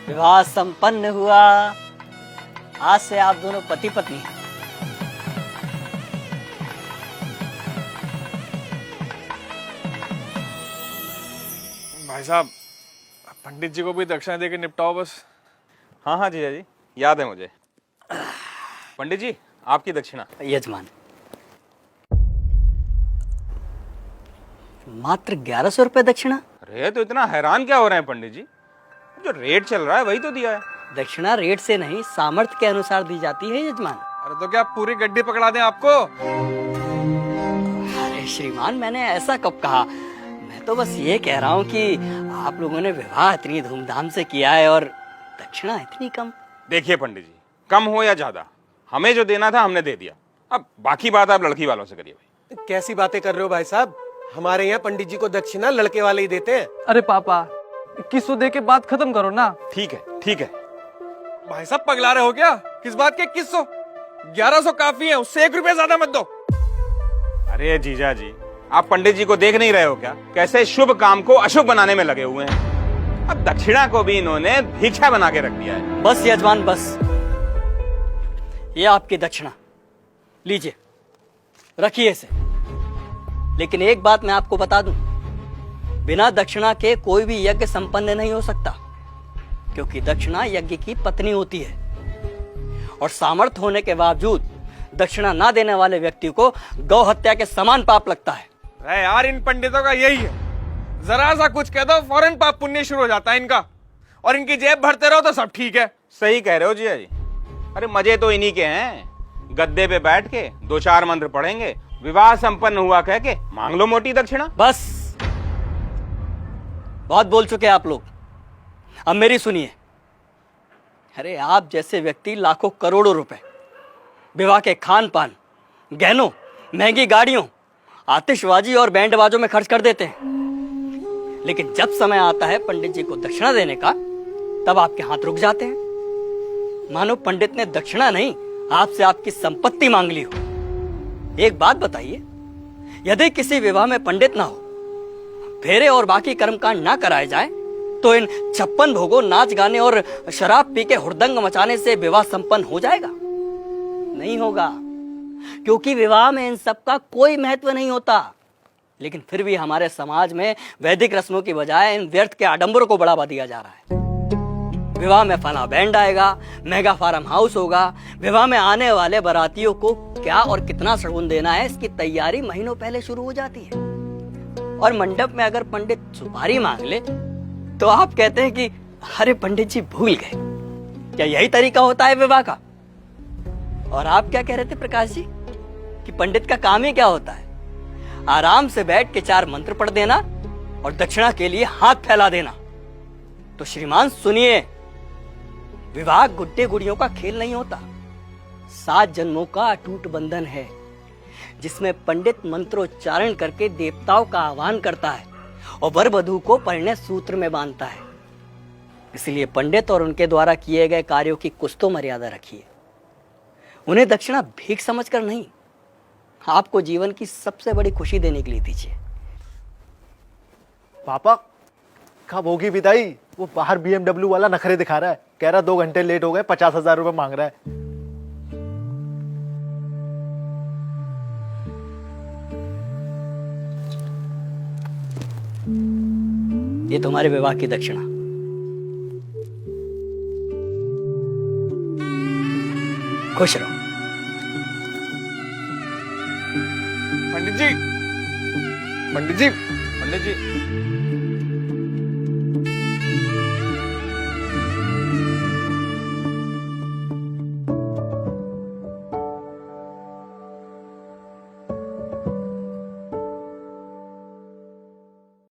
विवाह संपन्न हुआ। आज से आप दोनों पति पत्नी हैं। भाई साहब, पंडित जी को भी दक्षिणा देके निपटाओ बस। हाँ हाँ जीजा जी, याद है मुझे। पंडित जी, आपकी दक्षिणा। यजमान, मात्र 1100 रुपए दक्षिणा। अरे तो इतना हैरान क्या हो रहे हैं पंडित जी? जो रेट चल रहा है वही तो दिया है। दक्षिणा रेट से नहीं, सामर्थ्य के अनुसार दी जाती है यजमान। अरे तो क्या पूरी गड्डी पकड़ा दें आपको? अरे श्रीमान, मैंने ऐसा कब कहा? मैं तो बस ये कह रहा हूँ कि आप लोगों ने विवाह इतनी धूमधाम से किया है और दक्षिणा इतनी कम। देखिए पंडित जी, कम हो या ज्यादा, हमें जो देना था हमने दे दिया। अब बाकी बात आप लड़की वालों से करिए भाई। कैसी बातें कर रहे हो भाई साहब? हमारे यहाँ पंडित जी को दक्षिणा लड़के वाले ही देते हैं। अरे पापा, 2100 दे के बात खत्म करो ना। ठीक है ठीक है। भाई साहब पगला रहे हो क्या? किस बात के 2100? 1100 काफी है, उससे 1 रुपया ज्यादा मत दो। अरे जीजा जी, आप पंडित जी को देख नहीं रहे हो क्या? कैसे शुभ काम को अशुभ बनाने में लगे हुए हैं। अब दक्षिणा को भी इन्होंने भिक्षा बना के रख दिया है। बस यजमान बस, ये आपकी दक्षिणा लीजिए, रखिए इसे। लेकिन एक बात मैं आपको बता दूं, बिना दक्षिणा के कोई भी यज्ञ संपन्न नहीं हो सकता, क्योंकि दक्षिणा यज्ञ की पत्नी होती है और सामर्थ्य होने के बावजूद दक्षिणा ना देने वाले व्यक्ति को गौ हत्या के समान पाप लगता है। अरे यार, इन पंडितों का यही है, जरा सा कुछ कह दो फौरन पाप पुण्य शुरू हो जाता है इनका, और इनकी जेब भरते रहो तो सब ठीक है। सही कह रहे हो जीजा जी। अरे मजे तो इन्हीं के हैं, गद्दे पे बैठ के 2-4 मंत्र पढ़ेंगे, विवाह संपन्न हुआ कह के मांग लो मोटी दक्षिणा। बस, बहुत बोल चुके आप लोग, अब मेरी सुनिए। अरे आप जैसे व्यक्ति लाखों करोड़ों रुपए विवाह के खान पान, गहनों, महंगी गाड़ियों, आतिशबाजी और बैंड बाजों में खर्च कर देते हैं, लेकिन जब समय आता है पंडित जी को दक्षिणा देने का, तब आपके हाथ रुक जाते हैं, मानो पंडित ने दक्षिणा नहीं आपसे आपकी संपत्ति मांग ली हो। एक बात बताइए, यदि किसी विवाह में पंडित ना हो, फेरे और बाकी कर्मकांड ना कराए जाए, तो इन 56 भोगों, नाच गाने और शराब पी के हुड़दंग मचाने से विवाह संपन्न हो जाएगा? नहीं होगा, क्योंकि विवाह में इन सब का कोई महत्व नहीं होता। लेकिन फिर भी हमारे समाज में वैदिक रस्मों की बजाय इन व्यर्थ के आडंबरों को बढ़ावा दिया जा रहा है। विवाह में फला बैंड आएगा, मेगा फार्म हाउस होगा, विवाह में आने वाले बारातियों को क्या और कितना शगुन देना है, इसकी तैयारी महीनों पहले शुरू हो जाती है। और मंडप में अगर पंडित सुपारी मांग ले तो आप कहते हैं कि अरे पंडित जी भूल गए। क्या यही तरीका होता है विवाह का? और आप क्या कह रहे थे प्रकाश जी कि पंडित का काम ही क्या होता है? आराम से बैठ के 4 मंत्र पढ़ देना और दक्षिणा के लिए हाथ फैला देना। तो श्रीमान सुनिए, विवाह गुड्डे गुड़ियों का खेल नहीं होता, 7 जन्मों का अटूट बंधन है, जिसमें पंडित मंत्रोच्चारण करके देवताओं का आह्वान करता है और वर वधू को परिणय सूत्र में बांधता है। इसलिए पंडित और उनके द्वारा किए गए कार्यों की कुछ तो मर्यादा रखिए। उन्हें दक्षिणा भीख समझकर नहीं, आपको जीवन की सबसे बड़ी खुशी देने के लिए दीजिए। पापा, कब होगी विदाई? वो बाहर BMW वाला नखरे दिखा रहा है, कह रहा 2 घंटे लेट हो गए, 50,000 रुपए मांग रहा है। ये तुम्हारे विवाह की दक्षिणा। खुश रहो। पंडित जी, पंडित जी, पंडित जी